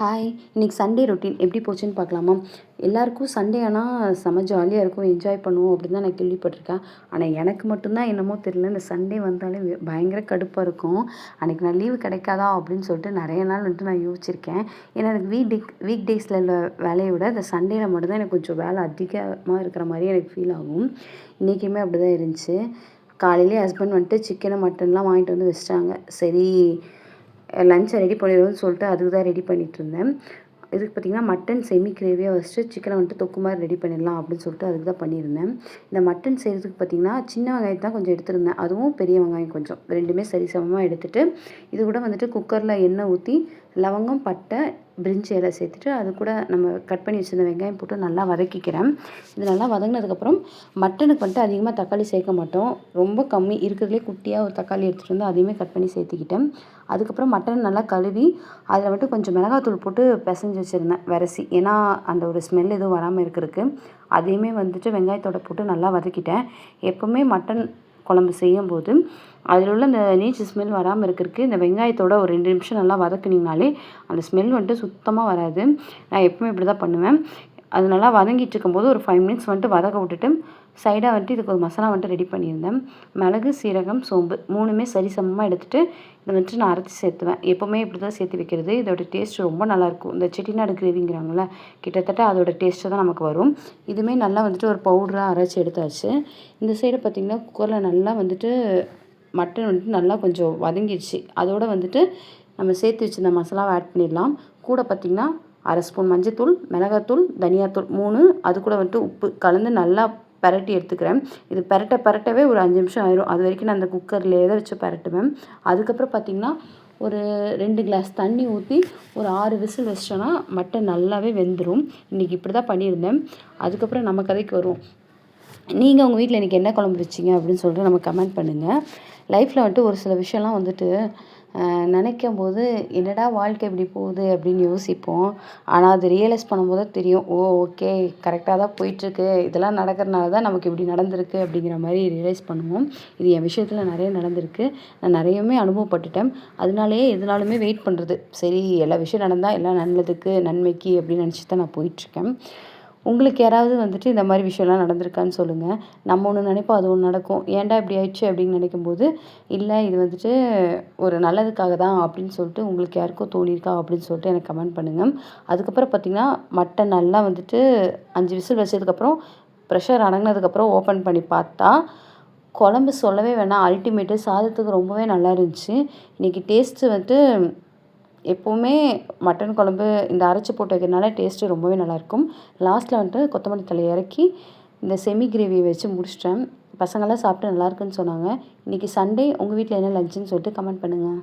Hi! இன்னைக்கு Sunday routine எப்படி போச்சுன்னு பார்க்கலாமா? எல்லாருக்கும் சண்டே ஆனா செம்ம ஜாலியா இருக்கும். என்ஜாய் பண்ணுவோம் அப்படின்னு தான் நான் கேள்விப்பட்டுருக்கேன். ஆனா எனக்கு மட்டும் தான் என்னமோ தெரியல, இந்த சண்டே வந்தாலே பயங்கர கடுப்பா இருக்கும். அன்னைக்கு நான் லீவு கிடைக்காதா அப்படின்னு சொல்லிட்டு நெறைய நாள் வந்துட்டு நான் யோசிச்சிருக்கேன். ஏன்னா எனக்கு வீக் டேஸில் உள்ள வேலைய விட இந்த சண்டேல மட்டும் தான் எனக்கு கொஞ்சம் வேலை அதிகமா இருக்கிற மாரி எனக்கு ஃபீல் ஆகும். இன்றைக்குமே அப்படிதான் இருந்துச்சு. காலையிலேயே ஹஸ்பண்ட் வந்துட்டு சிக்கனு, மட்டன்லாம் வாங்கிட்டு வந்து வச்சுட்டாங்க. சரி, லன்ச்சை ரெடி பண்ணிடுவோம்னு சொல்லிட்டு அதுக்கு தான் ரெடி பண்ணிகிட்ருந்தேன். இதுக்கு பார்த்திங்கன்னா மட்டன் செமி கிரேவியாக வச்சுட்டு சிக்கனை வந்துட்டு தொக்கு மாதிரி ரெடி பண்ணிடலாம் அப்படின்னு சொல்லிட்டு அதுக்கு தான் பண்ணியிருந்தேன். இந்த மட்டன் செய்கிறதுக்கு பார்த்திங்கன்னா சின்ன வெங்காயம் தான் கொஞ்சம் எடுத்துருந்தேன். அதுவும் பெரிய வெங்காயம் கொஞ்சம், ரெண்டுமே சரிசமமாக எடுத்துகிட்டு இது கூட வந்துட்டு குக்கரில் எண்ணெய் ஊற்றி லவங்கம், பட்டை, பிரிஞ்சி இலை சேர்த்துட்டு அது கூட நம்ம கட் பண்ணி வச்சுருந்த வெங்காயம் போட்டு நல்லா வதக்கிக்கிறேன். இது நல்லா வதங்கினதுக்கப்புறம் மட்டனுக்கு வந்துட்டு அதிகமாக தக்காளி சேர்க்க மாட்டோம். ரொம்ப கம்மி, இருக்கிறதுலே குட்டியாக ஒரு தக்காளி எடுத்துகிட்டு வந்து அதையுமே கட் பண்ணி சேர்த்துக்கிட்டேன். அதுக்கப்புறம் மட்டன் நல்லா கழுவி அதில் வந்துட்டு கொஞ்சம் மிளகாத்தூள் போட்டு பிசைஞ்சு வச்சுருந்தேன் விரசி. ஏன்னா அந்த ஒரு ஸ்மெல் எதுவும் வராமல் இருக்கிறதுக்கு. அதையுமே வந்துட்டு வெங்காயத்தோட போட்டு நல்லா வதக்கிட்டேன். எப்போவுமே மட்டன் குழம்பு செய்யும்போது அதில் உள்ள இந்த நீச்சு ஸ்மெல் வராமல் இருக்கிறதுக்கு இந்த வெங்காயத்தோட ஒரு 2 நிமிஷம் நல்லா வதக்குனிங்கனாலே அந்த ஸ்மெல் வந்துட்டு சுத்தமாக வராது. நான் எப்பவுமே இப்படி தான் பண்ணுவேன். அது நல்லா வதங்கிட்டு இருக்கும்போது ஒரு 5 மினிட்ஸ் வந்துட்டு வதக்க விட்டுட்டு சைடாக வந்துட்டு இதுக்கு ஒரு மசாலா வந்துட்டு ரெடி பண்ணியிருந்தேன். மிளகு, சீரகம், சோம்பு 3மே சரிசமமாக எடுத்துகிட்டு இதை வந்துட்டு நான் அரைச்சி சேர்த்துவேன். எப்போவுமே இப்படி தான் சேர்த்து வைக்கிறது. இதோட டேஸ்ட் ரொம்ப நல்லாயிருக்கும். இந்த செட்டிநாடு கிரேவிங்கிறாங்கள்ல, கிட்டத்தட்ட அதோட டேஸ்ட்டு தான் நமக்கு வரும். இதுவுமே நல்லா வந்துட்டு ஒரு பவுடராக அரைச்சி எடுத்தாச்சு. இந்த சைடு பார்த்திங்கன்னா குக்கரில் நல்லா வந்துட்டு மட்டன் வந்துட்டு நல்லா கொஞ்சம் வதங்கிடுச்சு. அதோடு வந்துட்டு நம்ம சேர்த்து வச்சுருந்த மசாலாவை ஆட் பண்ணிடலாம். கூட பார்த்திங்கன்னா 1/2 ஸ்பூன் மஞ்சத்தூள், மிளகாத்தூள், தனியாத்தூள் 3, அது கூட வந்துட்டு உப்பு கலந்து நல்லா பெரட்டி எடுத்துக்கிறேன். இது பெரட்டவே ஒரு 5 நிமிஷம் ஆயிரும். அது வரைக்கும் நான் அந்த குக்கர்லேயே தான் வச்சு பெரட்டுவேன். அதுக்கப்புறம் பார்த்திங்கன்னா ஒரு 2 கிளாஸ் தண்ணி ஊற்றி ஒரு 6 விசில் வச்சிட்டோன்னா மட்டன் நல்லாவே வெந்துடும். இன்றைக்கி இப்படி தான் பண்ணியிருந்தேன். அதுக்கப்புறம் நம்ம கதைக்கு வருவோம். நீங்கள் உங்கள் வீட்டில் இன்றைக்கி என்ன குழம்பு வச்சிங்க அப்படின்னு சொல்லிட்டு நம்ம கமெண்ட் பண்ணுங்கள். லைஃப்பில் வந்துட்டு ஒரு சில விஷயம்லாம் வந்துட்டு நினைக்கும்போது என்னடா வாழ்க்கை இப்படி போகுது அப்படின்னு யோசிப்போம். ஆனால் அது ரியலைஸ் பண்ணும்போது தான் தெரியும், ஓகே, கரெக்டாக தான் போயிட்டுருக்கு, இதெல்லாம் நடக்கிறனால தான் நமக்கு இப்படி நடந்திருக்கு அப்படிங்கிற மாதிரி ரியலைஸ் பண்ணுவோம். இது என் விஷயத்தில் நிறைய நடந்திருக்கு. நான் நிறையவுமே அனுபவப்பட்டுட்டேன். அதனாலேயே எதுனாலுமே வெயிட் பண்ணுறது, சரி எல்லா விஷயம் நடந்தால் எல்லாம் நல்லதுக்கு, நன்மைக்கு அப்படின்னு நினச்சி தான் நான் போயிட்டுருக்கேன். உங்களுக்கு யாராவது வந்துட்டு இந்த மாதிரி விஷயம்லாம் நடந்திருக்கான்னு சொல்லுங்கள். நம்ம ஒன்று நினைப்போம், அது ஒன்று நடக்கும். ஏன்டா இப்படி ஆயிடுச்சு அப்படின்னு நினைக்கும்போது, இல்லை இது வந்துட்டு ஒரு நல்லதுக்காக தான் அப்படின்னு சொல்லிட்டு உங்களுக்கு யாருக்கோ தோணியிருக்கா அப்படின்னு சொல்லிட்டு எனக்கு கமெண்ட் பண்ணுங்கள். அதுக்கப்புறம் பார்த்திங்கன்னா மட்டன் நல்லா வந்துட்டு 5 விசில் வச்சதுக்கப்புறம் ப்ரெஷர் அடங்கினதுக்கப்புறம் ஓப்பன் பண்ணி பார்த்தா குழம்பு சொல்லவே வேணாம், அல்டிமேட்டு. சாதத்துக்கு ரொம்பவே நல்லா இருந்துச்சு. இன்றைக்கி டேஸ்ட்டு வந்துட்டு எப்போவுமே மட்டன் குழம்பு இந்த அரைச்சி போட்டு வைக்கிறதுனால டேஸ்ட்டு ரொம்பவே நல்லாயிருக்கும். லாஸ்ட்டில் வந்துட்டு கொத்தமல்லி தழையை இறக்கி இந்த செமி கிரேவியை வச்சு முடிச்சிட்டேன். பசங்கள்லாம் சாப்பிட்டு நல்லாயிருக்குன்னு சொன்னாங்க. இன்றைக்கி சண்டே, உங்கள் வீட்டில் என்ன லஞ்சுன்னு சொல்லிட்டு கமெண்ட் பண்ணுங்கள்.